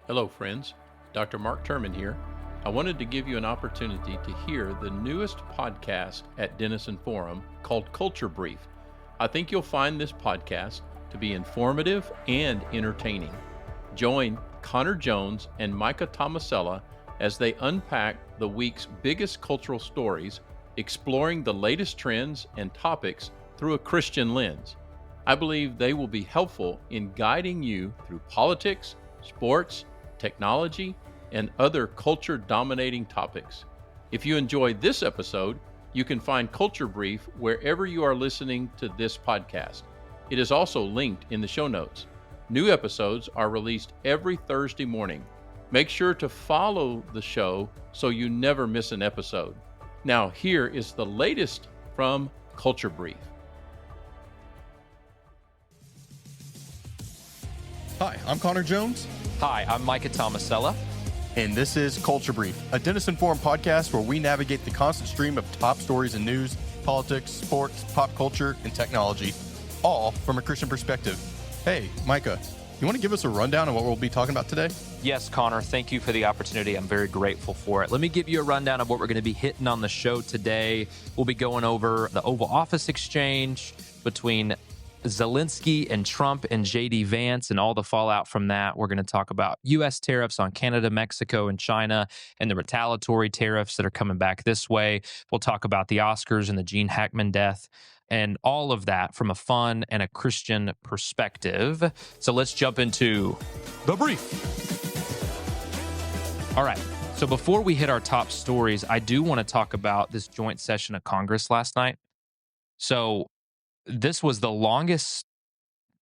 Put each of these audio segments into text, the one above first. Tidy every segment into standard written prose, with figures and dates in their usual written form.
Hello, friends. Dr. Mark Turman here. I wanted to give you an opportunity to hear the newest podcast at Denison Forum called Culture Brief. I think you'll find this podcast to be informative and entertaining. Join Connor Jones and Micah Tomasella as they unpack the week's biggest cultural stories, exploring the latest trends and topics through a Christian lens. I believe they will be helpful in guiding you through politics, sports, technology, and other culture-dominating topics. If you enjoyed this episode, you can find Culture Brief wherever you are listening to this podcast. It is also linked in the show notes. New episodes are released every Thursday morning. Make sure to follow the show so you never miss an episode. Now, here is the latest from Culture Brief. Hi, I'm Connor Jones. Hi, I'm Micah Tomasella. And this is Culture Brief, a Denison Forum podcast where we navigate the constant stream of top stories in news, politics, sports, pop culture, and technology, all from a Christian perspective. Hey, Micah, you want to give us a rundown of what we'll be talking about today? Yes, Connor, thank you for the opportunity. I'm very grateful for it. Let me give you a rundown of what we're going to be hitting on the show today. We'll be going over the Oval Office exchange between Zelensky and Trump and J.D. Vance and all the fallout from that. We're going to talk about U.S. tariffs on Canada, Mexico, and China, and the retaliatory tariffs that are coming back this way. We'll talk about the Oscars and the Gene Hackman death and all of that from a fun and a Christian perspective. So let's jump into the brief. All right. So before we hit our top stories, I do want to talk about this joint session of Congress last night. So this was the longest,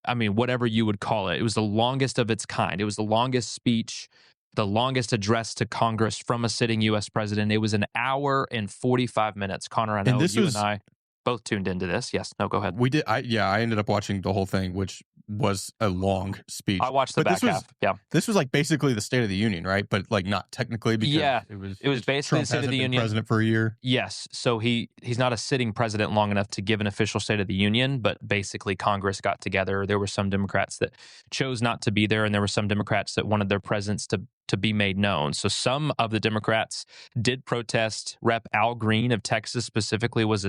whatever you would call it. It was the longest of its kind. It was the longest speech, the longest address to Congress from a sitting U.S. president. It was an hour and 45 minutes. Connor, I know and I both tuned into this. Yes. No, go ahead. We did. I ended up watching the whole thing, which was a long speech. I watched the back half. Yeah. This was like basically the State of the Union, right? But like not technically because it was basically Trump the State of the been Union. President for a year. Yes. So he's not a sitting president long enough to give an official State of the Union, but basically Congress got together. There were some Democrats that chose not to be there, and there were some Democrats that wanted their presence to be made known. So some of the Democrats did protest. Rep. Al Green of Texas specifically was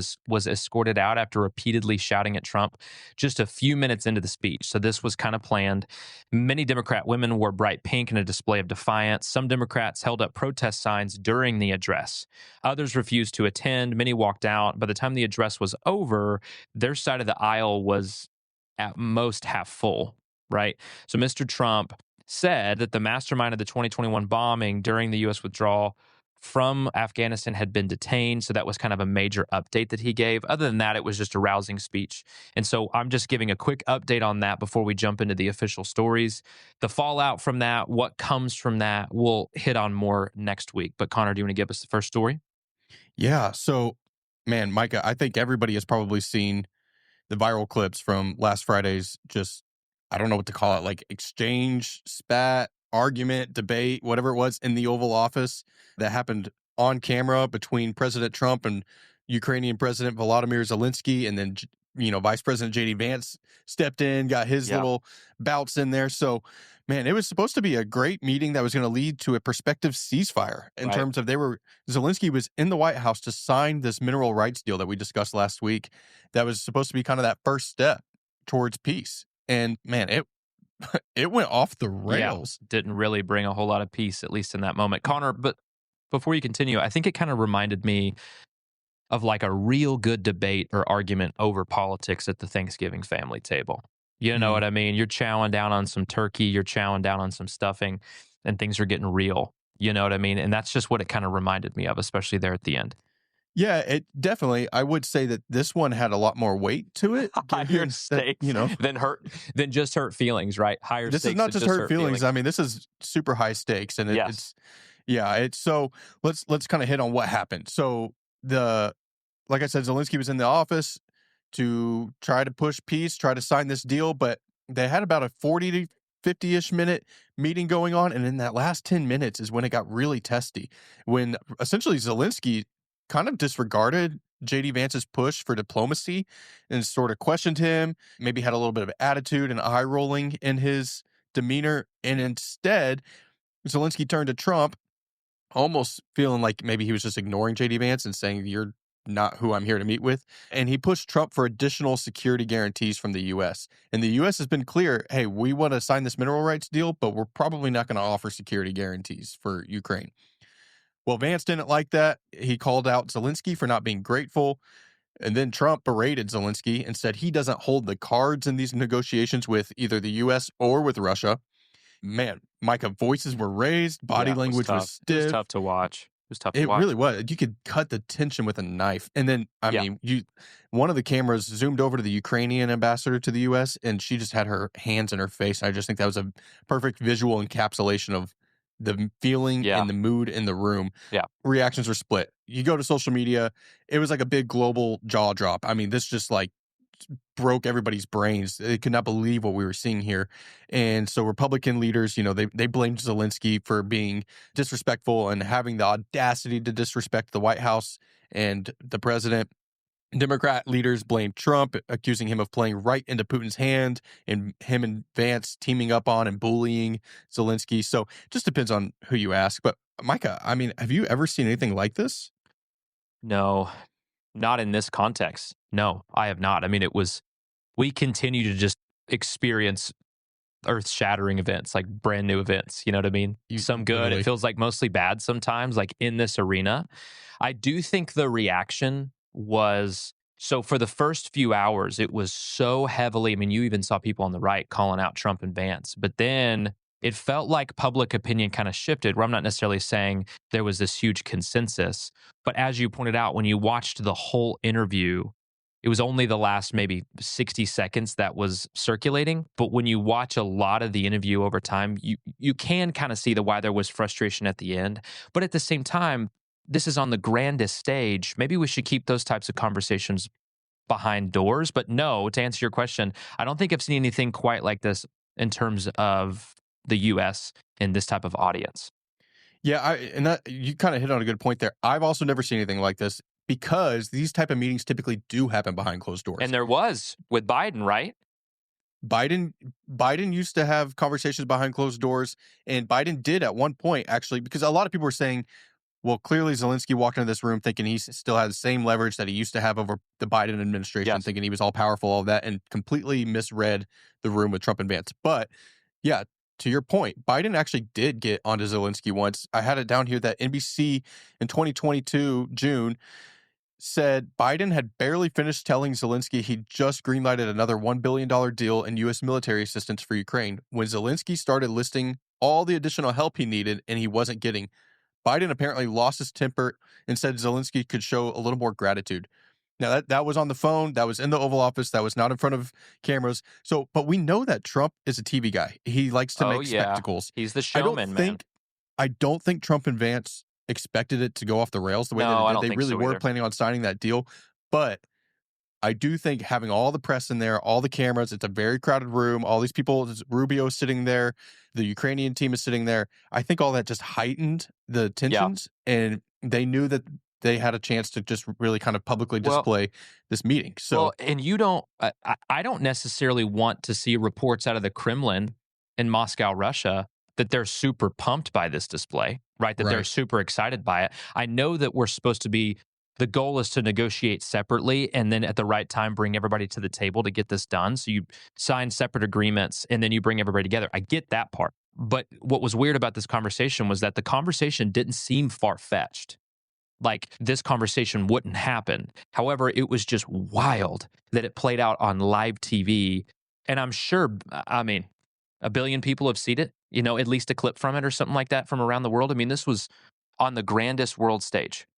escorted out after repeatedly shouting at Trump just a few minutes into the speech. So this was kind of planned. Many Democrat women wore bright pink in a display of defiance. Some Democrats held up protest signs during the address. Others refused to attend. Many walked out. By the time the address was over, their side of the aisle was at most half full, right? So Mr. Trump said that the mastermind of the 2021 bombing during the U.S. withdrawal from Afghanistan had been detained. So that was kind of a major update that he gave. Other than that, it was just a rousing speech. And so I'm just giving a quick update on that before we jump into the official stories. The fallout from that, what comes from that, we'll hit on more next week. But Connor, do you want to give us the first story? Yeah. So, man, Micah, I think everybody has probably seen the viral clips from last Friday's I don't know what to call it, like exchange, spat, argument, debate, whatever it was in the Oval Office that happened on camera between President Trump and Ukrainian President Volodymyr Zelensky. And then, Vice President J.D. Vance stepped in, got his little bouts in there. So, man, it was supposed to be a great meeting that was going to lead to a prospective ceasefire in terms of Zelensky was in the White House to sign this mineral rights deal that we discussed last week that was supposed to be kind of that first step towards peace. And man, it went off the rails. Yeah, didn't really bring a whole lot of peace, at least in that moment. Connor, but before you continue, I think it kind of reminded me of like a real good debate or argument over politics at the Thanksgiving family table. You know what I mean? You're chowing down on some turkey, you're chowing down on some stuffing, and things are getting real. You know what I mean? And that's just what it kind of reminded me of, especially there at the end. Yeah, it definitely. I would say that this one had a lot more weight to it. Higher stakes, than just hurt feelings, right? Higher this stakes. This is not just hurt feelings. I mean, this is super high stakes, and it's so. Let's kind of hit on what happened. So like I said, Zelensky was in the office to try to push peace, try to sign this deal, but they had about a 40 to 50-ish minute meeting going on, and in that last 10 minutes is when it got really testy. When essentially Zelensky kind of disregarded J.D. Vance's push for diplomacy and sort of questioned him, maybe had a little bit of attitude and eye rolling in his demeanor, and instead Zelensky turned to Trump, almost feeling like maybe he was just ignoring J.D. Vance and saying, you're not who I'm here to meet with. And he pushed Trump for additional security guarantees from the U.S. And the U.S. has been clear, hey, we want to sign this mineral rights deal, but we're probably not going to offer security guarantees for Ukraine. Well, Vance didn't like that. He called out Zelensky for not being grateful. And then Trump berated Zelensky and said he doesn't hold the cards in these negotiations with either the U.S. or with Russia. Man, Micah, voices were raised, body language was stiff. It was tough to watch. It really was. You could cut the tension with a knife. And then, I mean, one of the cameras zoomed over to the Ukrainian ambassador to the U.S., and she just had her hands in her face. I just think that was a perfect visual encapsulation of the feeling and the mood in the room. Yeah. Reactions were split. You go to social media, it was like a big global jaw drop. I mean, this just like broke everybody's brains. They could not believe what we were seeing here. And so Republican leaders, they blamed Zelensky for being disrespectful and having the audacity to disrespect the White House and the president. Democrat leaders blamed Trump, accusing him of playing right into Putin's hand, and him and Vance teaming up on and bullying Zelensky. So it just depends on who you ask. But Micah, I mean, have you ever seen anything like this? No, not in this context. No, I have not. I mean, we continue to just experience earth-shattering events, like brand new events. You know what I mean? Some good. Literally. It feels like mostly bad sometimes, like in this arena. I do think the reaction was, so for the first few hours, it was so heavily, I mean, you even saw people on the right calling out Trump and Vance, but then it felt like public opinion kind of shifted, where I'm not necessarily saying there was this huge consensus, but as you pointed out, when you watched the whole interview, it was only the last maybe 60 seconds that was circulating. But when you watch a lot of the interview over time, you can kind of see why there was frustration at the end. But at the same time, this is on the grandest stage. Maybe we should keep those types of conversations behind doors. But no, to answer your question, I don't think I've seen anything quite like this in terms of the U.S. in this type of audience. Yeah, you kind of hit on a good point there. I've also never seen anything like this, because these type of meetings typically do happen behind closed doors. And there was with Biden, right? Biden used to have conversations behind closed doors, and Biden did at one point, actually, because a lot of people were saying, well, clearly Zelensky walked into this room thinking he still had the same leverage that he used to have over the Biden administration, thinking he was all powerful, all that, and completely misread the room with Trump and Vance. But yeah, to your point, Biden actually did get onto Zelensky once. I had it down here that NBC in 2022, June, said Biden had barely finished telling Zelensky he'd just greenlighted another $1 billion deal in U.S. military assistance for Ukraine when Zelensky started listing all the additional help he needed and he wasn't getting. Biden apparently lost his temper and said Zelensky could show a little more gratitude. Now, that was on the phone. That was in the Oval Office. That was not in front of cameras. So, but we know that Trump is a TV guy. He likes to make spectacles. He's the showman, man. I don't think Trump and Vance expected it to go off the rails the way that it did. They really were planning on signing that deal. But I do think having all the press in there, all the cameras, it's a very crowded room, all these people, Rubio sitting there, the Ukrainian team is sitting there. I think all that just heightened the tensions, and they knew that they had a chance to just really kind of publicly display this meeting. So, and I don't necessarily want to see reports out of the Kremlin in Moscow, Russia, that they're super pumped by this display, right? That they're super excited by it. I know that we're supposed to be, the goal is to negotiate separately and then at the right time bring everybody to the table to get this done. So you sign separate agreements and then you bring everybody together. I get that part. But what was weird about this conversation was that the conversation didn't seem far-fetched. Like this conversation wouldn't happen. However, it was just wild that it played out on live TV. And I'm sure, I mean, 1 billion people have seen it, at least a clip from it or something like that from around the world. I mean, this was on the grandest world stage.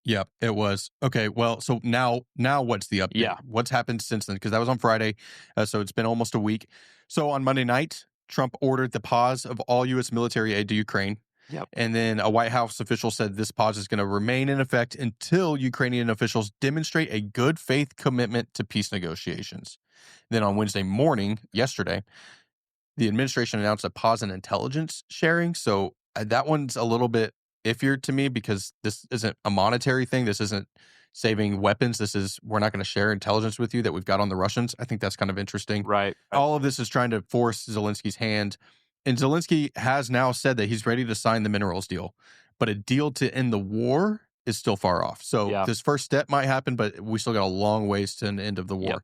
Yeah, it was. Okay, well, so now what's the update? Yeah. What's happened since then? Because that was on Friday, so it's been almost a week. So on Monday night, Trump ordered the pause of all U.S. military aid to Ukraine. Yep. And then a White House official said this pause is going to remain in effect until Ukrainian officials demonstrate a good faith commitment to peace negotiations. Then on Wednesday morning, yesterday, the administration announced a pause in intelligence sharing. So that one's a little bit iffier to me because this isn't a monetary thing. This isn't saving weapons. We're not going to share intelligence with you that we've got on the Russians. I think that's kind of interesting. Right. All of this is trying to force Zelensky's hand And Zelensky has now said that he's ready to sign the minerals deal, but a deal to end the war is still far off. So this first step might happen, but we still got a long ways to an end of the war. Yep.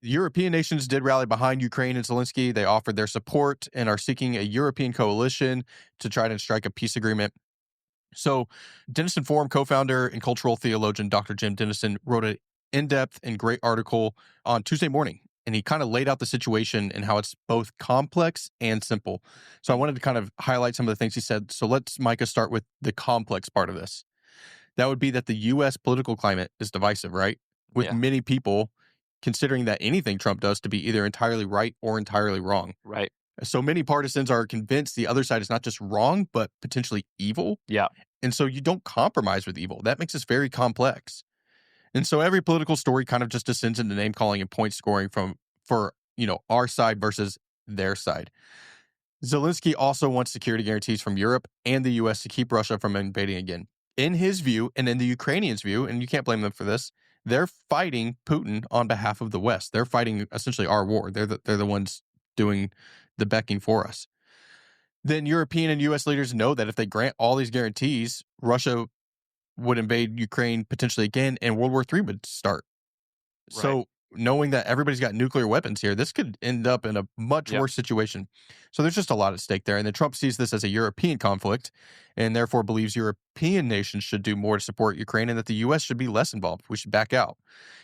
The European nations did rally behind Ukraine and Zelensky. They offered their support and are seeking a European coalition to try to strike a peace agreement. So Denison Forum co-founder and cultural theologian Dr. Jim Denison wrote an in-depth and great article on Tuesday morning. And he kind of laid out the situation and how it's both complex and simple. So I wanted to kind of highlight some of the things he said. So let's, Micah, start with the complex part of this. That would be that the U.S. political climate is divisive, right? With many people considering that anything Trump does to be either entirely right or entirely wrong. Right. So many partisans are convinced the other side is not just wrong, but potentially evil. Yeah. And so you don't compromise with evil. That makes us very complex. And so every political story kind of just descends into name calling and point scoring for our side versus their side. Zelensky also wants security guarantees from Europe and the U.S. to keep Russia from invading again. In his view, and in the Ukrainians' view, and you can't blame them for this, they're fighting Putin on behalf of the West. They're fighting essentially our war. They're the ones doing the becking for us. Then European and U.S. leaders know that if they grant all these guarantees, Russia would invade Ukraine potentially again, and World War III would start. Right. So knowing that everybody's got nuclear weapons here, this could end up in a much worse situation. So there's just a lot at stake there. And then Trump sees this as a European conflict and therefore believes European nations should do more to support Ukraine and that the U.S. should be less involved. We should back out.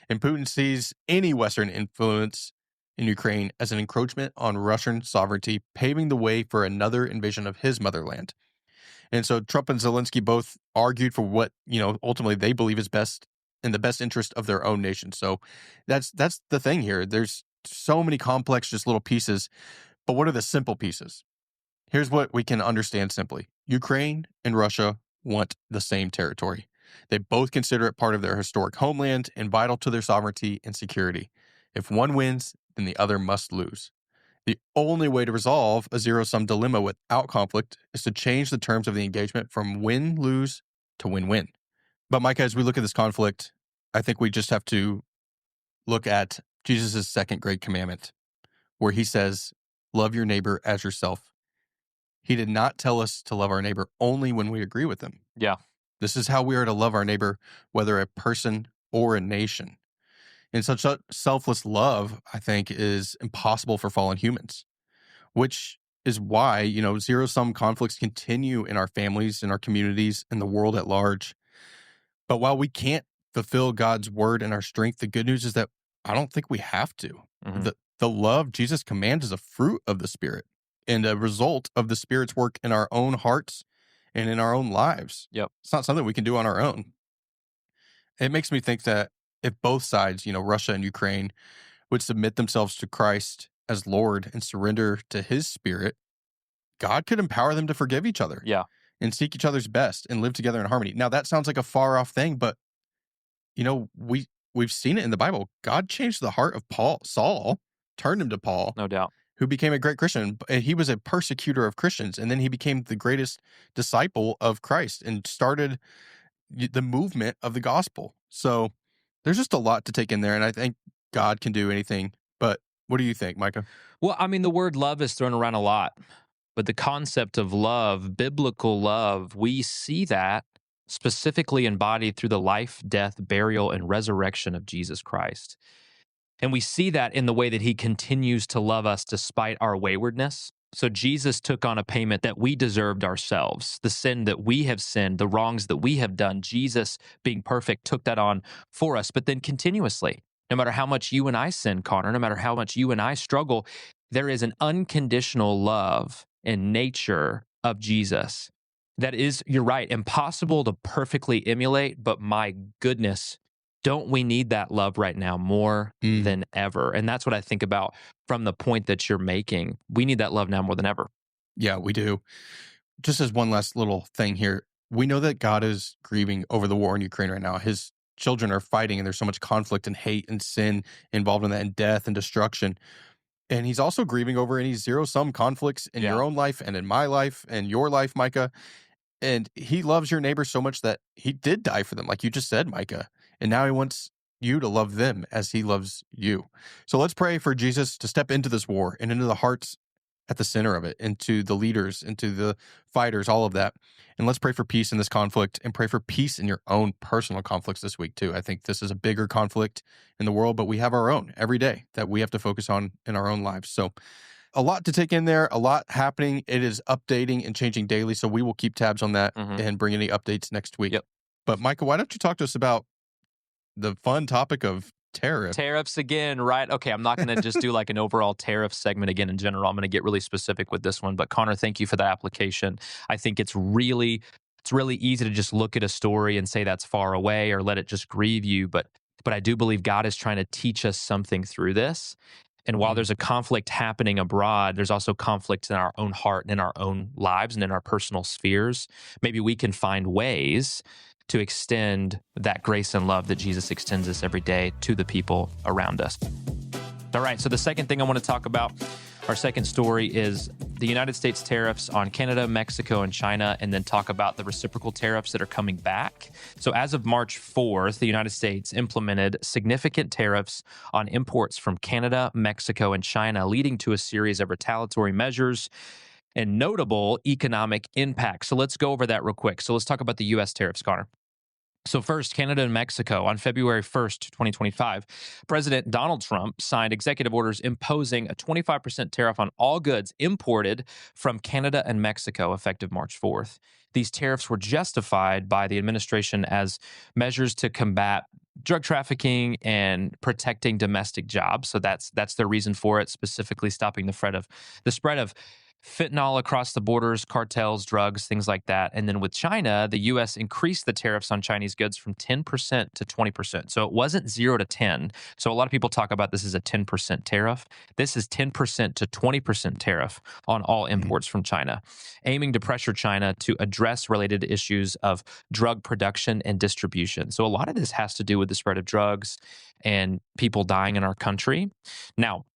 And Putin sees any Western influence in Ukraine as an encroachment on Russian sovereignty, paving the way for another invasion of his motherland. And so Trump and Zelensky both argued for what, ultimately they believe is best in the best interest of their own nation. So that's the thing here. There's so many complex, just little pieces. But what are the simple pieces? Here's what we can understand simply. Ukraine and Russia want the same territory. They both consider it part of their historic homeland and vital to their sovereignty and security. If one wins, then the other must lose. The only way to resolve a zero-sum dilemma without conflict is to change the terms of the engagement from win-lose to win-win. But Micah, as we look at this conflict, I think we just have to look at Jesus' second great commandment, where he says, love your neighbor as yourself. He did not tell us to love our neighbor only when we agree with them. Yeah. This is how we are to love our neighbor, whether a person or a nation. And such a selfless love, I think, is impossible for fallen humans, which is why, zero-sum conflicts continue in our families, in our communities, in the world at large. But while we can't fulfill God's word in our strength, the good news is that I don't think we have to. Mm-hmm. The love Jesus commands is a fruit of the Spirit and a result of the Spirit's work in our own hearts and in our own lives. Yep. It's not something we can do on our own. It makes me think that if both sides, Russia and Ukraine, would submit themselves to Christ as Lord and surrender to his Spirit, God could empower them to forgive each other. Yeah. And seek each other's best and live together in harmony. Now, that sounds like a far-off thing, but, we've seen it in the Bible. God changed the heart of Saul, turned him to Paul. No doubt. Who became a great Christian. He was a persecutor of Christians, and then he became the greatest disciple of Christ and started the movement of the gospel. So there's just a lot to take in there, and I think God can do anything. But what do you think, Micah? Well, the word love is thrown around a lot, but the concept of love, biblical love, we see that specifically embodied through the life, death, burial, and resurrection of Jesus Christ. And we see that in the way that he continues to love us despite our waywardness. So Jesus took on a payment that we deserved ourselves. The sin that we have sinned, the wrongs that we have done, Jesus, being perfect, took that on for us. But then continuously, no matter how much you and I sin, Connor, no matter how much you and I struggle, there is an unconditional love and nature of Jesus that is, you're right, impossible to perfectly emulate, but my goodness, don't we need that love right now more than ever? And that's what I think about from the point that you're making. We need that love now more than ever. Yeah, we do. Just as one last little thing here, we know that God is grieving over the war in Ukraine right now. His children are fighting, and there's so much conflict and hate and sin involved in that, and death and destruction. And he's also grieving over any zero-sum conflicts in your own life and in my life and your life, Micah. And he loves your neighbor so much that he did die for them, like you just said, Micah. And now he wants you to love them as he loves you. So let's pray for Jesus to step into this war and into the hearts at the center of it, into the leaders, into the fighters, all of that. And let's pray for peace in this conflict and pray for peace in your own personal conflicts this week too. I think this is a bigger conflict in the world, but we have our own every day that we have to focus on in our own lives. So a lot to take in there, a lot happening. It is updating and changing daily. So we will keep tabs on that and bring any updates next week. Yep. But Micah, why don't you talk to us about the fun topic of tariffs again, right? Okay, I'm not going to just do like an overall tariff segment again in general. I'm going to get really specific with this one. But Connor, thank you for the application. I think it's really easy to just look at a story and say that's far away or let it just grieve you. But I do believe God is trying to teach us something through this. And while there's a conflict happening abroad, there's also conflict in our own heart and in our own lives and in our personal spheres. Maybe we can find ways to extend that grace and love that Jesus extends us every day to the people around us. All right, so the second thing I want to talk about, our second story, is the United States tariffs on Canada, Mexico, and China, and then talk about the reciprocal tariffs that are coming back. So as of March 4th, the United States implemented significant tariffs on imports from Canada, Mexico, and China, leading to a series of retaliatory measures and notable economic impact. So let's go over that real quick. So let's talk about the U.S. tariffs, Connor. So first, Canada and Mexico. On February 1st, 2025, President Donald Trump signed executive orders imposing a 25% tariff on all goods imported from Canada and Mexico effective March 4th. These tariffs were justified by the administration as measures to combat drug trafficking and protecting domestic jobs. So that's their reason for it, specifically stopping the spread of fentanyl across the borders, cartels, drugs, things like that. And then with China, the U.S. increased the tariffs on Chinese goods from 10% to 20%. So it wasn't 0 to 10. So a lot of people talk about this as a 10% tariff. This is 10% to 20% tariff on all imports from China, aiming to pressure China to address related issues of drug production and distribution. So a lot of this has to do with the spread of drugs and people dying in our country. Now,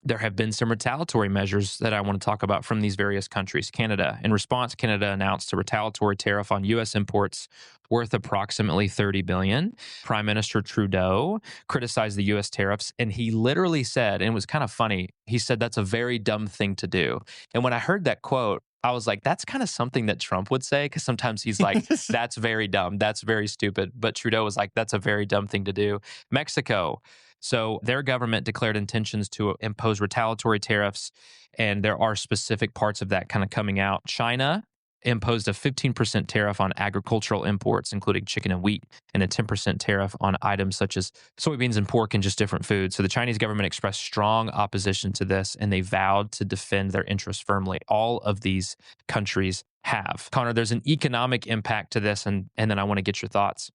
there have been some retaliatory measures that I want to talk about from these various countries. Canada. In response, Canada announced a retaliatory tariff on U.S. imports worth approximately $30 billion. Prime Minister Trudeau criticized the U.S. tariffs, and he literally said, and it was kind of funny, he said that's a very dumb thing to do. And when I heard that quote, I was like, that's kind of something that Trump would say, because sometimes he's like, that's very dumb, that's very stupid. But Trudeau was like, that's a very dumb thing to do. Mexico. So their government declared intentions to impose retaliatory tariffs, and there are specific parts of that kind of coming out. China imposed a 15% tariff on agricultural imports, including chicken and wheat, and a 10% tariff on items such as soybeans and pork and just different foods. So the Chinese government expressed strong opposition to this, and they vowed to defend their interests firmly. All of these countries have. Connor, there's an economic impact to this, and then I want to get your thoughts.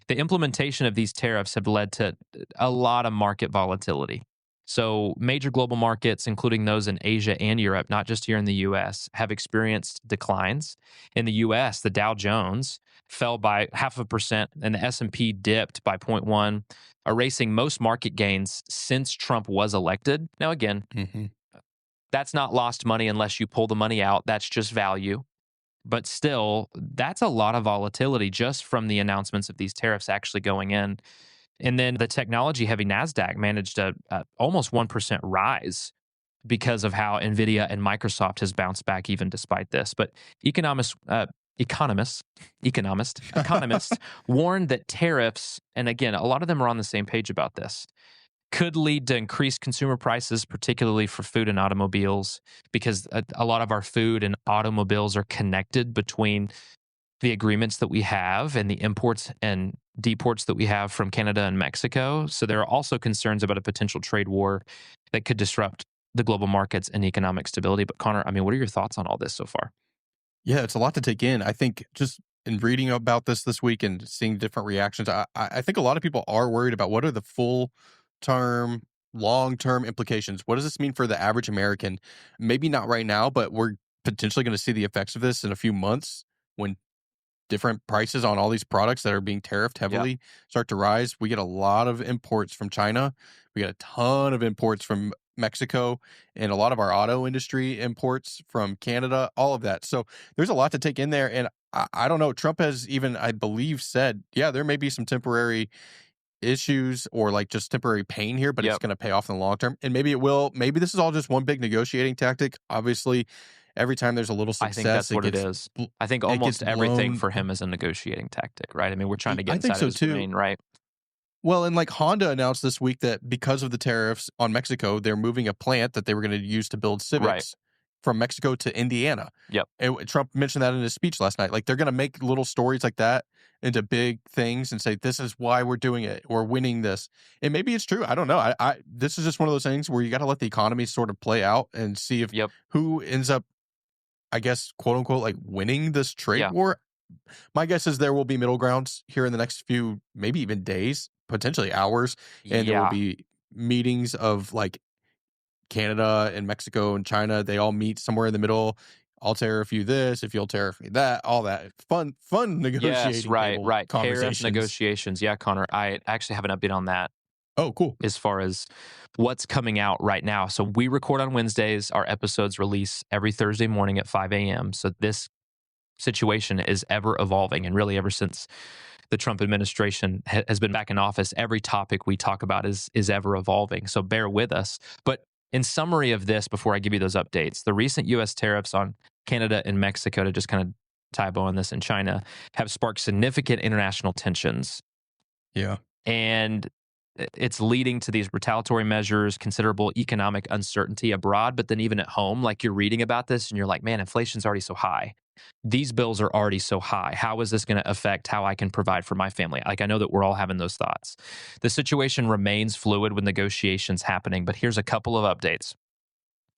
The implementation of these tariffs have led to a lot of market volatility. So major global markets, including those in Asia and Europe, not just here in the U.S., have experienced declines. In the U.S., the Dow Jones fell by 0.5%, and the S&P dipped by 0.1%, erasing most market gains since Trump was elected. Now, again, that's not lost money unless you pull the money out. That's just value. But still, that's a lot of volatility just from the announcements of these tariffs actually going in. And then the technology-heavy NASDAQ managed a almost 1% rise because of how NVIDIA and Microsoft has bounced back even despite this. But economists warned that tariffs, and again, a lot of them are on the same page about this, could lead to increased consumer prices, particularly for food and automobiles, because a lot of our food and automobiles are connected between the agreements that we have and the imports and deports that we have from Canada and Mexico. So there are also concerns about a potential trade war that could disrupt the global markets and economic stability. But Connor, I mean, what are your thoughts on all this so far? Yeah, it's a lot to take in. I think just in reading about this week and seeing different reactions, I think a lot of people are worried about what are the full-term, long-term implications. What does this mean for the average American? Maybe not right now, but we're potentially going to see the effects of this in a few months when different prices on all these products that are being tariffed heavily start to rise. We get a lot of imports from China. We get a ton of imports from Mexico, and a lot of our auto industry imports from Canada, all of that. So there's a lot to take in there. And I don't know, Trump has even, I believe, said, yeah, there may be some temporary issues or like just temporary pain here, but Yep. it's going to pay off in the long term. And maybe it will. Maybe this is all just one big negotiating tactic. Obviously, every time there's a little success, I think that's what it is. I think almost everything for him is a negotiating tactic, right? I mean, we're trying to get inside of his domain, right? Well, and like Honda announced this week that because of the tariffs on Mexico, they're moving a plant that they were going to use to build Civics from Mexico to Indiana. Yep. And Trump mentioned that in his speech last night. Like they're going to make little stories like that into big things and say, this is why we're doing it. We're winning this. And maybe it's true. I don't know. This is just one of those things where you got to let the economy sort of play out and see if who ends up, I guess, quote unquote, like winning this trade war. My guess is there will be middle grounds here in the next few, maybe even days, potentially hours. And there will be meetings of like Canada and Mexico and China. They all meet somewhere in the middle. I'll tariff you this if you'll tariff me that. All that fun negotiating. Yes, right. Conversations. Tariff negotiations. Yeah, Connor. I actually have an update on that. Oh, cool. As far as what's coming out right now. So we record on Wednesdays. Our episodes release every Thursday morning at 5 a.m. So this situation is ever evolving. And really, ever since the Trump administration has been back in office, every topic we talk about is ever evolving. So bear with us. But in summary of this, before I give you those updates, the recent U.S. tariffs on Canada and Mexico, to just kind of tie a bow on this, in China, have sparked significant international tensions. Yeah. And it's leading to these retaliatory measures, considerable economic uncertainty abroad, but then even at home, like you're reading about this and you're like, man, inflation's already so high. These bills are already so high. How is this going to affect how I can provide for my family? Like, I know that we're all having those thoughts. The situation remains fluid with negotiations happening, but here's a couple of updates.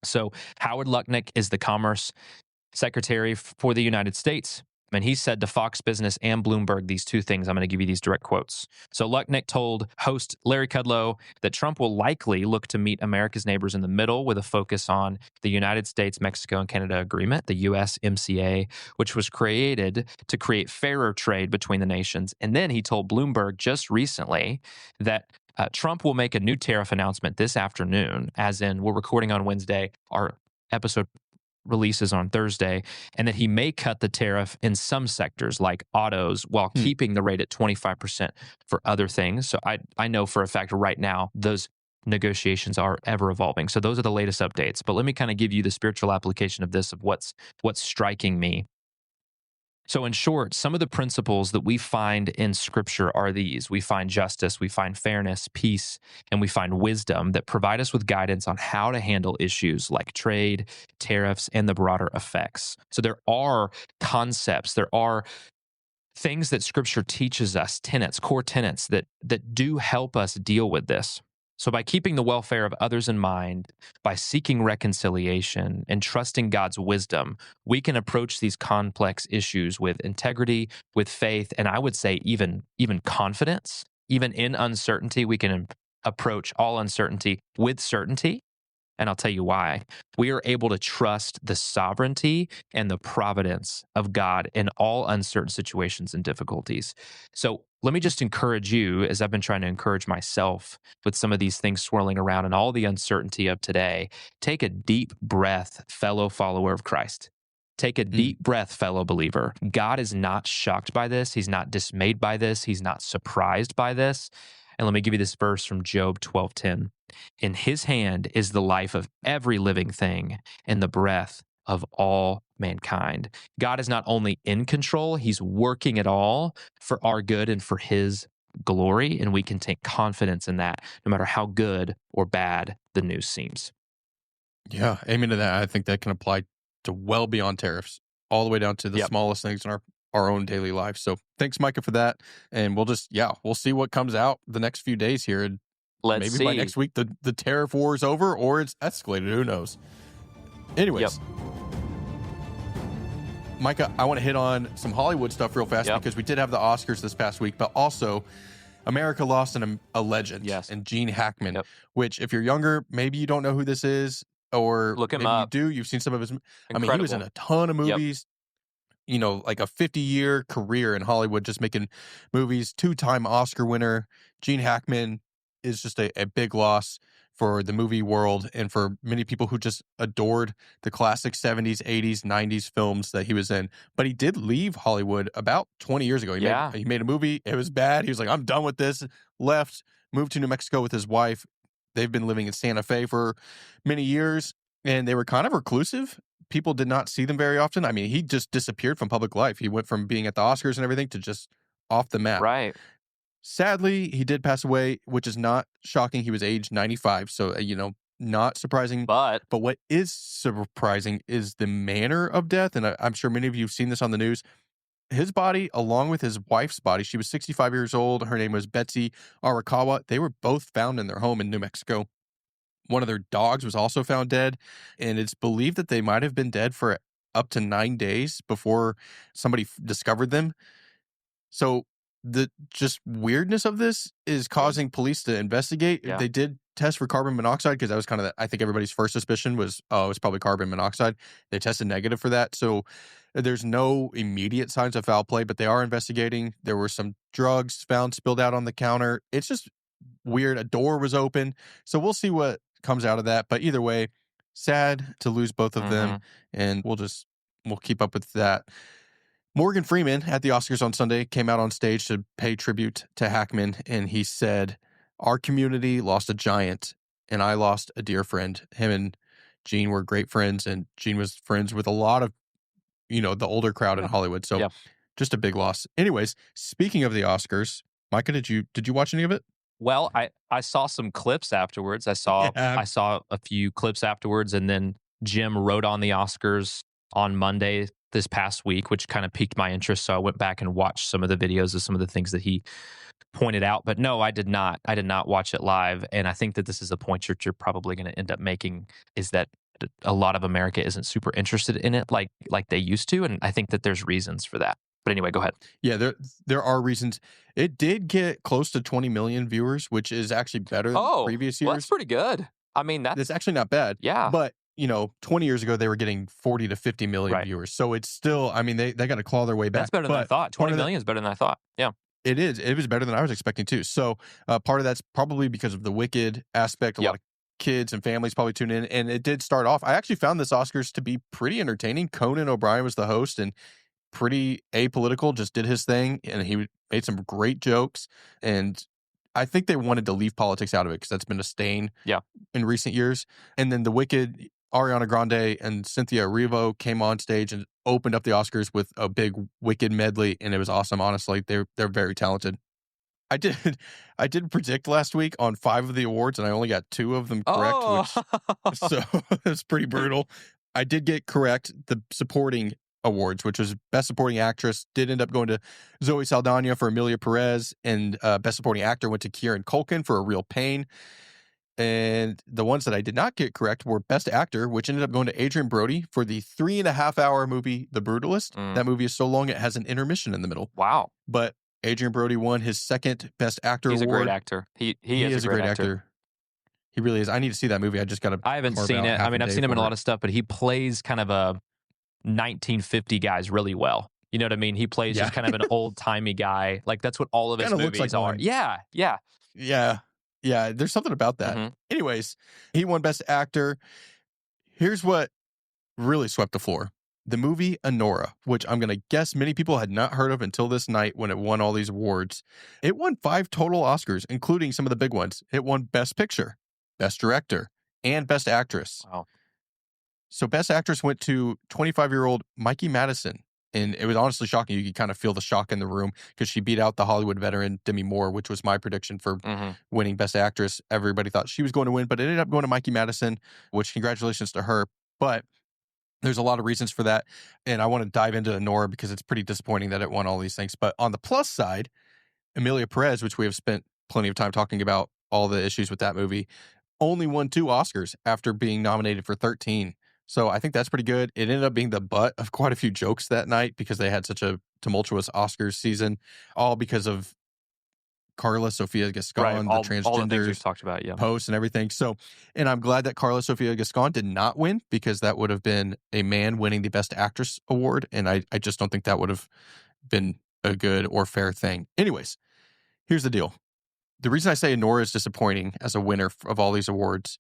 So Howard Lutnick is the Commerce Secretary for the United States. And he said to Fox Business and Bloomberg these two things. I'm going to give you these direct quotes. So Lutnick told host Larry Kudlow that Trump will likely look to meet America's neighbors in the middle with a focus on the United States, Mexico, and Canada Agreement, the USMCA, which was created to create fairer trade between the nations. And then he told Bloomberg just recently that Trump will make a new tariff announcement this afternoon, as in we're recording on Wednesday. Our episode releases on Thursday, and that he may cut the tariff in some sectors like autos while keeping the rate at 25% for other things. So I know for a fact right now those negotiations are ever evolving. So those are the latest updates. But let me kind of give you the spiritual application of this, of what's striking me. So in short, some of the principles that we find in Scripture are these. We find justice, we find fairness, peace, and we find wisdom that provide us with guidance on how to handle issues like trade, tariffs, and the broader effects. So there are concepts, there are things that Scripture teaches us, tenets, core tenets that do help us deal with this. So by keeping the welfare of others in mind, by seeking reconciliation and trusting God's wisdom, we can approach these complex issues with integrity, with faith, and I would say even confidence. Even in uncertainty, we can approach all uncertainty with certainty. And I'll tell you why. We are able to trust the sovereignty and the providence of God in all uncertain situations and difficulties. So let me just encourage you, as I've been trying to encourage myself with some of these things swirling around and all the uncertainty of today, take a deep breath, fellow follower of Christ. Take a deep breath, fellow believer. God is not shocked by this. He's not dismayed by this. He's not surprised by this. And let me give you this verse from Job 12:10. In his hand is the life of every living thing and the breath of all mankind. God is not only in control, he's working it all for our good and for his glory. And we can take confidence in that, no matter how good or bad the news seems. Yeah, amen to that. I think that can apply to well beyond tariffs, all the way down to the smallest things in our own daily life. So thanks, Micah, for that. And we'll see what comes out the next few days here. And Let's see. By next week, the tariff war is over or it's escalated. Who knows? Anyways, Micah, I want to hit on some Hollywood stuff real fast because we did have the Oscars this past week, but also America lost a legend and Gene Hackman, which if you're younger, maybe you don't know who this is, or look him maybe up. You do. You've seen some of his. Incredible. I mean, he was in a ton of movies. You know, like a 50-year career in Hollywood, just making movies. 2-time Oscar winner. Gene Hackman is just a big loss for the movie world and for many people who just adored the classic 70s, 80s, 90s films that he was in. But he did leave Hollywood about 20 years ago. He made a movie. It was bad. He was like, I'm done with this. Left, moved to New Mexico with his wife. They've been living in Santa Fe for many years, and they were kind of reclusive. People did not see them very often. I mean, he just disappeared from public life. He went from being at the Oscars and everything to just off the map. Right. Sadly, he did pass away, which is not shocking. He was age 95, so, not surprising. But what is surprising is the manner of death, and I'm sure many of you have seen this on the news. His body, along with his wife's body, she was 65 years old. Her name was Betsy Arakawa. They were both found in their home in New Mexico. One of their dogs was also found dead, and it's believed that they might have been dead for up to 9 days before somebody discovered them. So the just weirdness of this is causing police to investigate. Yeah. They did test for carbon monoxide because that was kind of, I think everybody's first suspicion was, it's probably carbon monoxide. They tested negative for that. So there's no immediate signs of foul play, but they are investigating. There were some drugs found spilled out on the counter. It's just weird. A door was open. So we'll see what comes out of that. But either way, sad to lose both of them. And we'll keep up with that. Morgan Freeman at the Oscars on Sunday came out on stage to pay tribute to Hackman, and he said, "Our community lost a giant, and I lost a dear friend." Him and Gene were great friends, and Gene was friends with a lot of, the older crowd in Hollywood. So just a big loss. Anyways, speaking of the Oscars, Micah, did you watch any of it? Well, I saw some clips afterwards. I saw a few clips afterwards, and then Jim wrote on the Oscars on Monday this past week, which kind of piqued my interest. So I went back and watched some of the videos of some of the things that he pointed out. But no, I did not. I did not watch it live. And I think that this is a point you're probably going to end up making, is that a lot of America isn't super interested in it like they used to. And I think that there's reasons for that. But anyway, go ahead. Yeah, there are reasons. It did get close to 20 million viewers, which is actually better than previous years. Well, that's pretty good. I mean, that's actually not bad. Yeah. But 20 years ago, they were getting 40 to 50 million viewers. So it's still, I mean, they got to claw their way back. That's better than I thought. 20 million is better than I thought. Yeah. It is. It was better than I was expecting too. So part of that's probably because of the Wicked aspect. A lot of kids and families probably tune in. And it did start off. I actually found this Oscars to be pretty entertaining. Conan O'Brien was the host and pretty apolitical, just did his thing. And he made some great jokes. And I think they wanted to leave politics out of it because that's been a stain in recent years. And then the Wicked, Ariana Grande and Cynthia Erivo came on stage and opened up the Oscars with a big Wicked medley, and it was awesome. Honestly, they're very talented. I did predict last week on 5 of the awards, and I only got 2 of them correct, so it's pretty brutal. I did get correct the supporting awards, which was Best Supporting Actress, did end up going to Zoe Saldana for Emilia Perez, and Best Supporting Actor went to Kieran Culkin for A Real Pain. And the ones that I did not get correct were Best Actor, which ended up going to Adrian Brody for the 3.5-hour movie, The Brutalist. That movie is so long, it has an intermission in the middle. Wow. But Adrian Brody won his second Best Actor award. He's a great actor. He is a great actor. He really is. I need to see that movie. I haven't seen it. I mean, I've seen him in a lot of stuff, but he plays kind of a 1950 guys really well. You know what I mean? He plays just kind of an old-timey guy. Like, that's what all of his movies are. Yeah. Yeah, there's something about that. Anyways, he won Best Actor. Here's what really swept the floor. The movie Anora, which I'm going to guess many people had not heard of until this night when it won all these awards. It won 5 total Oscars, including some of the big ones. It won Best Picture, Best Director, and Best Actress. Wow. So Best Actress went to 25-year-old Micah Madison. And it was honestly shocking. You could kind of feel the shock in the room because she beat out the Hollywood veteran Demi Moore, which was my prediction for winning Best Actress. Everybody thought she was going to win, but it ended up going to Micah Madison, which congratulations to her. But there's a lot of reasons for that. And I want to dive into Anora because it's pretty disappointing that it won all these things. But on the plus side, Emilia Perez, which we have spent plenty of time talking about all the issues with that movie, only won 2 Oscars after being nominated for 13. So I think that's pretty good. It ended up being the butt of quite a few jokes that night because they had such a tumultuous Oscars season, all because of Carla Sofia Gascon, the transgender all the things we've talked about, posts and everything. So, and I'm glad that Carla Sofia Gascon did not win because that would have been a man winning the Best Actress award, and I just don't think that would have been a good or fair thing. Anyways, here's the deal. the reason I say Nora is disappointing as a winner of all these awards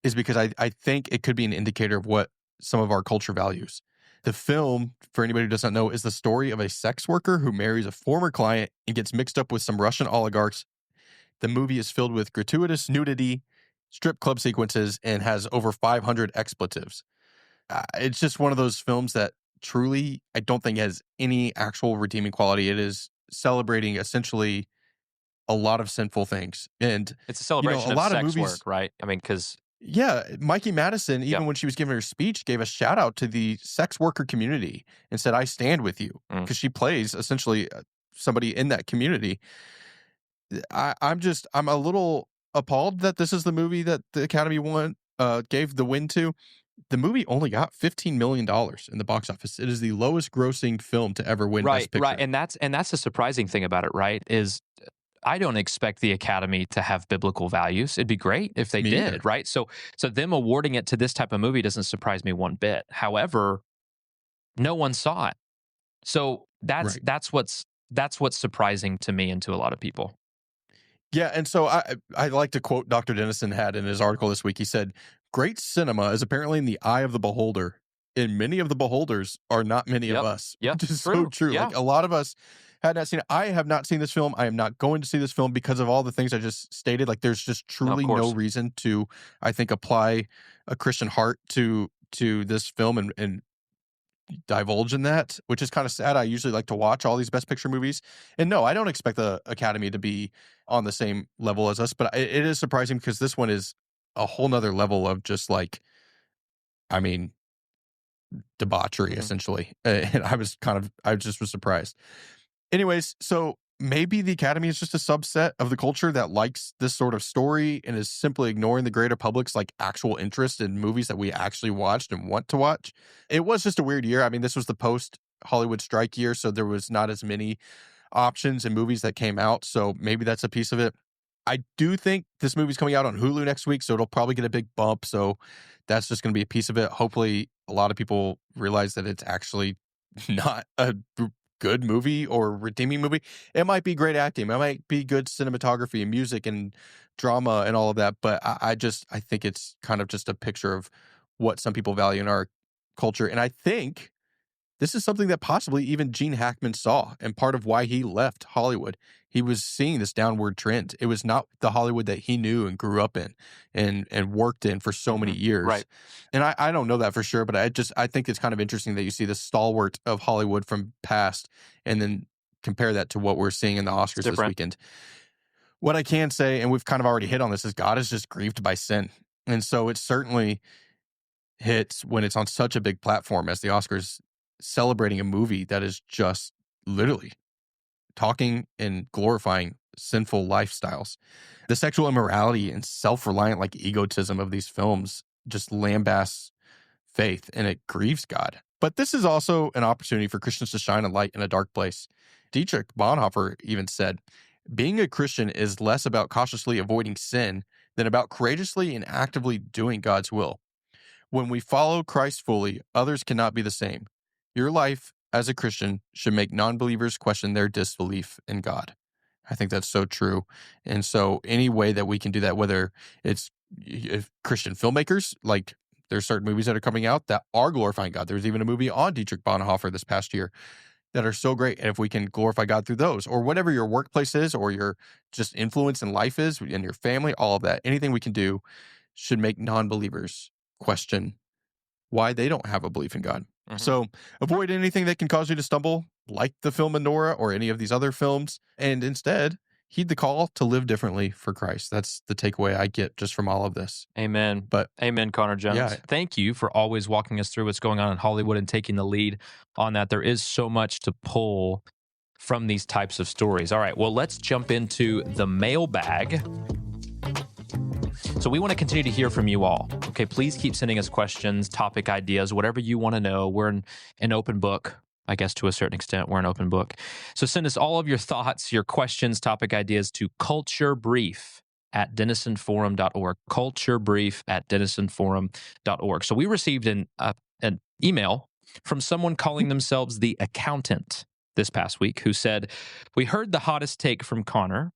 is because I think it could be an indicator of what some of our culture values. The film, for anybody who doesn't know, is the story of a sex worker who marries a former client and gets mixed up with some Russian oligarchs. The movie is filled with gratuitous nudity, strip club sequences, and has over 500 expletives. It's just one of those films that truly, I don't think has any actual redeeming quality. It is celebrating essentially a lot of sinful things. And it's a celebration a of lot sex of movies, work, right? I mean, because yeah, Mikey Madison, even Yep. when she was giving her speech, gave a shout out to the sex worker community and said, "I stand with you," because she plays essentially somebody in that community. I'm a little appalled that this is the movie that the Academy gave the win to. The movie only got $15 million in the box office. It is the lowest grossing film to ever win Best Picture. Right, and that's the surprising thing about it, right? Is I don't expect the Academy to have biblical values. It'd be great if they Me did, either. right? So them awarding it to this type of movie doesn't surprise me one bit. However, no one saw it, so Right. that's what's surprising to me and to a lot of people. Yeah, and so I like to quote Dr. Denison had in his article this week. He said, "Great cinema is apparently in the eye of the beholder, and many of the beholders are not many of us." Yep, Which is so true. Yeah. Like a lot of us had not seen it. I have not seen this film. I am not going to see this film because of all the things I just stated. Like there's just truly no reason to, I think, apply a Christian heart to this film and divulge in that, which is kind of sad. I usually like to watch all these Best Picture movies. And no, I don't expect the Academy to be on the same level as us, but it is surprising because this one is a whole nother level of just like, I mean, debauchery, essentially. And I just was surprised. Anyways, so maybe the Academy is just a subset of the culture that likes this sort of story and is simply ignoring the greater public's like actual interest in movies that we actually watched and want to watch. It was just a weird year. I mean, this was the post Hollywood strike year, so there was not as many options and movies that came out. So maybe that's a piece of it. I do think this movie's coming out on Hulu next week, so it'll probably get a big bump. So that's just going to be a piece of it. Hopefully, a lot of people realize that it's actually not a good movie or redeeming movie. It might be great acting. It might be good cinematography and music and drama and all of that. But I think it's kind of just a picture of what some people value in our culture. And I think this is something that possibly even Gene Hackman saw and part of why he left Hollywood. He was seeing this downward trend. It was not the Hollywood that he knew and grew up in and worked in for so many years. Right. And I don't know that for sure, but I think it's kind of interesting that you see the stalwart of Hollywood from past and then compare that to what we're seeing in the Oscars this weekend. What I can say, and we've kind of already hit on this, is God is just grieved by sin. And so it certainly hits when it's on such a big platform as the Oscars, celebrating a movie that is just literally talking and glorifying sinful lifestyles. The sexual immorality and self-reliant like egotism of these films just lambasts faith, and it grieves God. But this is also an opportunity for Christians to shine a light in a dark place. Dietrich Bonhoeffer even said, "Being a Christian is less about cautiously avoiding sin than about courageously and actively doing God's will. When we follow Christ fully, others cannot be the same. Your life as a Christian should make non-believers question their disbelief in God." I think that's so true. And so any way that we can do that, whether it's if Christian filmmakers, like there's certain movies that are coming out that are glorifying God. There's even a movie on Dietrich Bonhoeffer this past year that are so great. And if we can glorify God through those, or whatever your workplace is, or your just influence in life is, in your family, all of that, anything we can do should make non-believers question why they don't have a belief in God. So avoid anything that can cause you to stumble, like the film Nora or any of these other films, and instead heed the call to live differently for Christ. That's the takeaway I get just from all of this. Amen. But amen, Connor Jones. Yeah. Thank you for always walking us through what's going on in Hollywood and taking the lead on that. There is so much to pull from these types of stories. All right, well, let's jump into the mailbag. So we want to continue to hear from you all. Okay, please keep sending us questions, topic ideas, whatever you want to know. We're an open book, I guess to a certain extent. We're an open book. So send us all of your thoughts, your questions, topic ideas to culturebrief@denisonforum.org. culturebrief@denisonforum.org. So we received an email from someone calling themselves the Accountant this past week who said, "We heard the hottest take from Connor.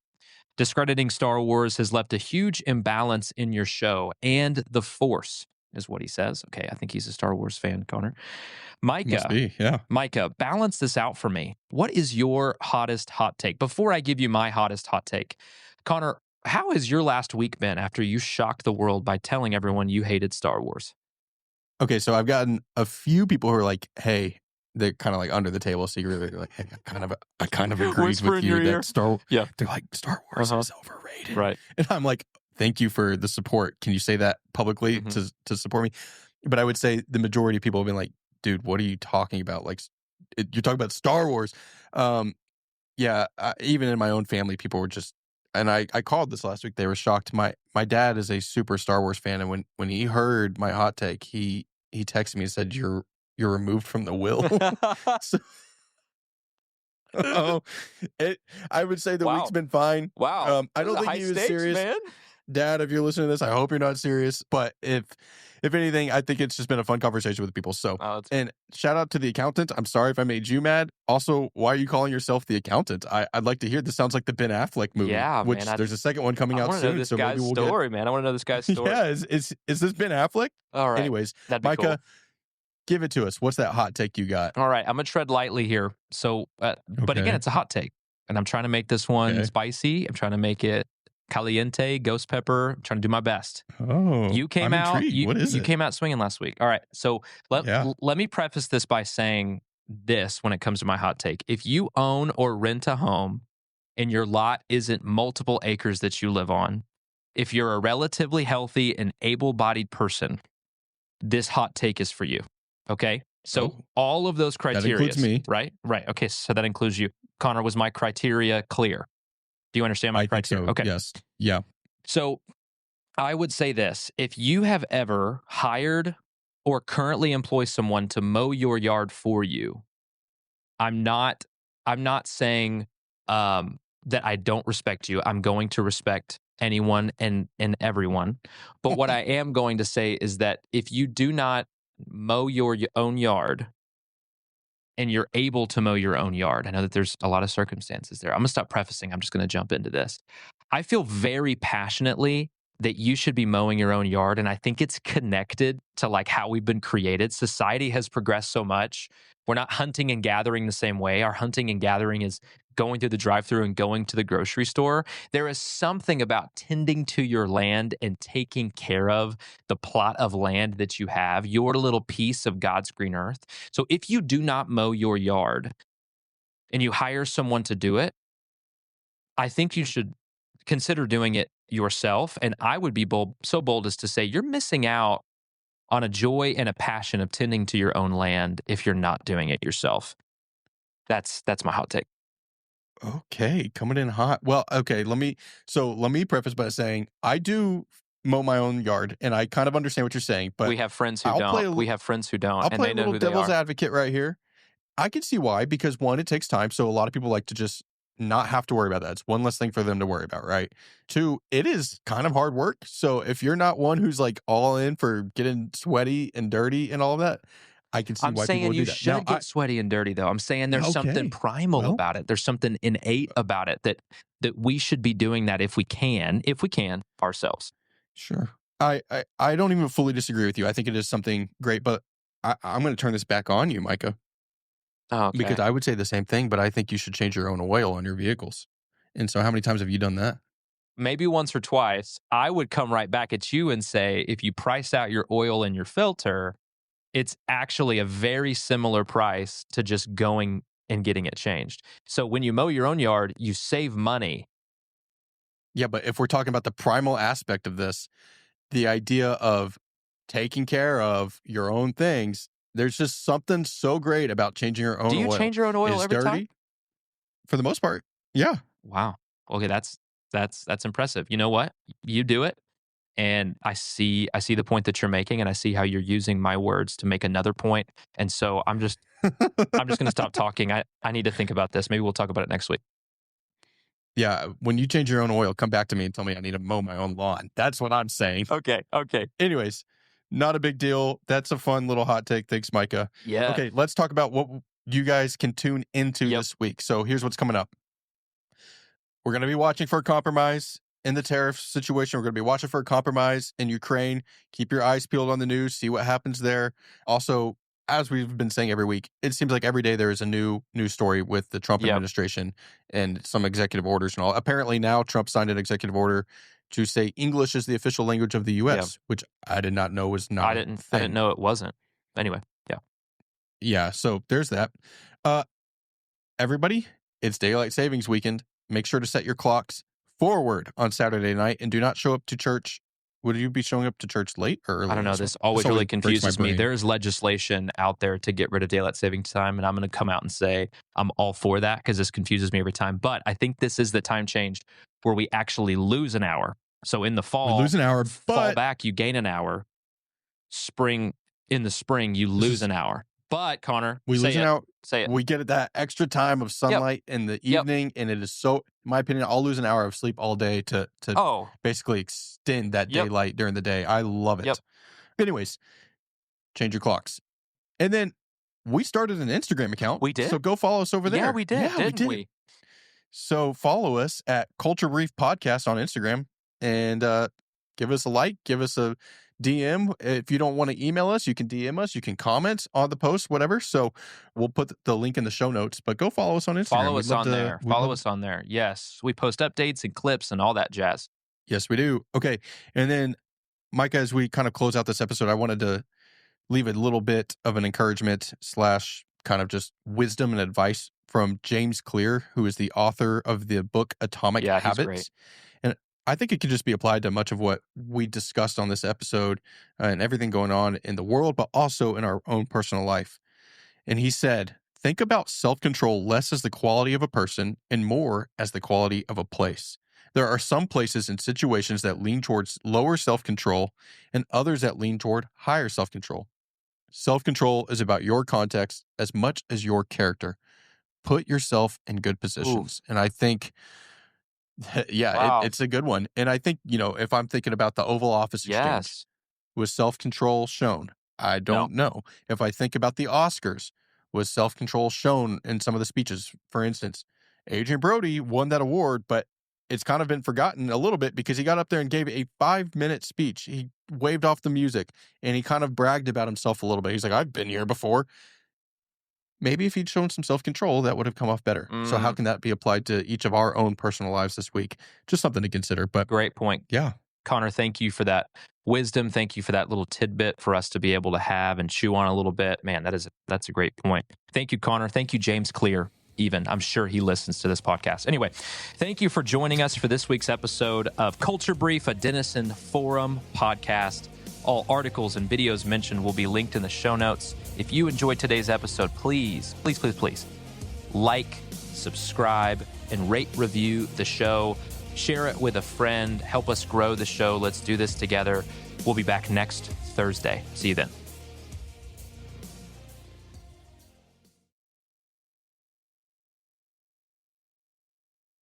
Discrediting Star Wars has left a huge imbalance in your show and the Force, is what he says. Okay, I think he's a Star Wars fan, Connor. Must Micah, be, yeah. Micah, balance this out for me. What is your hottest hot take? Before I give you my hottest hot take, Connor, how has your last week been after you shocked the world by telling everyone you hated Star Wars? Okay, so I've gotten a few people who are like, hey, they're kind of like under the table secretly. They're like, hey, I kind of agree Whisper with in your you ear. that Star. Yeah. They're like, Star Wars is overrated, Right. And I'm like, thank you for the support. Can you say that publicly to support me? But I would say the majority of people have been like, dude, what are you talking about? Like, you're talking about Star Wars. Yeah, even in my own family, people were just, and I called this last week. They were shocked. My dad is a super Star Wars fan, and when he heard my hot take, he texted me and said, "You're removed from the will." So, I would say the week's been fine. Wow. I don't think he was serious, man. Dad, if you're listening to this, I hope you're not serious. But if anything, I think it's just been a fun conversation with people. So, and shout out to the accountant. I'm sorry if I made you mad. Also, why are you calling yourself the accountant? I'd like to hear. This sounds like the Ben Affleck movie. Yeah, which man, there's a second one coming out soon. I want to know this so guy's maybe we'll story, man. I want to know this guy's story. Yeah, is this Ben Affleck? All right. Anyways, that'd be Micah, cool. give it to us. What's that hot take you got? All right, I'm gonna tread lightly here. So, but again, it's a hot take, and I'm trying to make this one spicy. I'm trying to make it caliente, ghost pepper. I'm trying to do my best. Oh, you came out. What is you it? came out swinging last week. All right, so let me preface this by saying this when it comes to my hot take. If you own or rent a home and your lot isn't multiple acres that you live on, if you're a relatively healthy and able-bodied person, this hot take is for you. Okay? So all of those criteria. That includes me. Right? Right. Okay, so that includes you. Connor, was my criteria clear? Do you understand my criteria? Think so. Okay. Yes. Yeah. So I would say this. If you have ever hired or currently employ someone to mow your yard for you, I'm not saying that I don't respect you. I'm going to respect anyone and everyone. But what I am going to say is that if you do not mow your own yard and you're able to mow your own yard, I know that there's a lot of circumstances there. I'm going to stop prefacing. I'm just going to jump into this. I feel very passionately that you should be mowing your own yard. And I think it's connected to like how we've been created. Society has progressed so much. We're not hunting and gathering the same way. Our hunting and gathering is going through the drive-thru and going to the grocery store. There is something about tending to your land and taking care of the plot of land that you have, your little piece of God's green earth. So if you do not mow your yard and you hire someone to do it, I think you should consider doing it yourself. And I would be so bold as to say you're missing out on a joy and a passion of tending to your own land if you're not doing it yourself. That's my hot take. Okay, coming in hot. Well, okay, let me preface by saying I do mow my own yard, and I kind of understand what you're saying, but we have friends who don't. We have friends who don't, and they know who they are. I'll play a little devil's advocate right here. I can see why, because one, it takes time, so a lot of people like to just not have to worry about that. It's one less thing for them to worry about, right? Two, it is kind of hard work, so if you're not one who's like all in for getting sweaty and dirty and all of that, I can see why people would do that. I'm saying you should get sweaty and dirty, though. I'm saying there's something primal about it. There's something innate about it that we should be doing that if we can ourselves. Sure. I don't even fully disagree with you. I think it is something great, but I'm going to turn this back on you, Micah. Oh, okay. Because I would say the same thing, but I think you should change your own oil on your vehicles. And so how many times have you done that? Maybe once or twice. I would come right back at you and say, if you price out your oil and your filter, it's actually a very similar price to just going and getting it changed. So when you mow your own yard, you save money. Yeah, but if we're talking about the primal aspect of this, the idea of taking care of your own things, there's just something so great about changing your own oil. Do you change your own oil every time? For the most part, yeah. Wow. Okay, that's impressive. You know what? You do it. And I see the point that you're making, and I see how you're using my words to make another point. And so I'm just going to stop talking. I need to think about this. Maybe we'll talk about it next week. Yeah, when you change your own oil, come back to me and tell me I need to mow my own lawn. That's what I'm saying. Okay. Anyways, not a big deal. That's a fun little hot take. Thanks, Micah. Yeah. Okay, let's talk about what you guys can tune into this week. So here's what's coming up. we're going to be watching for a compromise in the tariff situation. We're going to be watching for a compromise in Ukraine. Keep your eyes peeled on the news. See what happens there. Also, as we've been saying every week, it seems like every day there is a new news story with the Trump administration and some executive orders and all. Apparently now Trump signed an executive order to say English is the official language of the U.S., which I did not know was not I didn't know it wasn't. Anyway, yeah, so there's that. Everybody, it's Daylight Savings Weekend. Make sure to set your clocks forward on Saturday night and do not show up to church. Would you be showing up to church late or early? I don't know. This always really confuses me. There is legislation out there to get rid of daylight savings time, and I'm going to come out and say I'm all for that because this confuses me every time. But I think this is the time change where we actually lose an hour. So in the fall, we lose an hour, fall back, you gain an hour. In the spring, you lose an hour. But Connor, we lose an hour. Say it. We get that extra time of sunlight in the evening, and it is so. In my opinion, I'll lose an hour of sleep all day to basically extend that daylight during the day. I love it. Anyways, change your clocks, and then we started an Instagram account. We did. So go follow us over there. Yeah, we did. Didn't we? So follow us at Culture Brief Podcast on Instagram, and give us a like, give us a DM. If you don't want to email us, you can DM us. You can comment on the post, whatever. So we'll put the link in the show notes, but go follow us on Instagram. Follow us on there. Follow us on there. Yes. We post updates and clips and all that jazz. Yes, we do. Okay. And then, Micah, as we kind of close out this episode, I wanted to leave a little bit of an encouragement / kind of just wisdom and advice from James Clear, who is the author of the book Atomic Habits. He's great. And I think it could just be applied to much of what we discussed on this episode and everything going on in the world, but also in our own personal life. And he said, think about self-control less as the quality of a person and more as the quality of a place. There are some places and situations that lean towards lower self-control and others that lean toward higher self-control. Self-control is about your context as much as your character. Put yourself in good positions. And I think... it's a good one. And I think, if I'm thinking about the Oval Office exchange, was self-control shown? I don't know. If I think about the Oscars, was self-control shown in some of the speeches? For instance, Adrian Brody won that award, but it's kind of been forgotten a little bit because he got up there and gave a 5-minute speech. He waved off the music and he kind of bragged about himself a little bit. He's like, I've been here before. Maybe if he'd shown some self-control, that would have come off better. So how can that be applied to each of our own personal lives this week? Just something to consider. But great point. Yeah. Connor, thank you for that wisdom. Thank you for that little tidbit for us to be able to have and chew on a little bit. Man, that's a great point. Thank you, Connor. Thank you, James Clear. Even I'm sure he listens to this podcast. Anyway, thank you for joining us for this week's episode of Culture Brief, a Denison Forum podcast. All articles and videos mentioned will be linked in the show notes. If you enjoyed today's episode, please like, subscribe, and rate, review the show. Share it with a friend. Help us grow the show. Let's do this together. We'll be back next Thursday. See you then.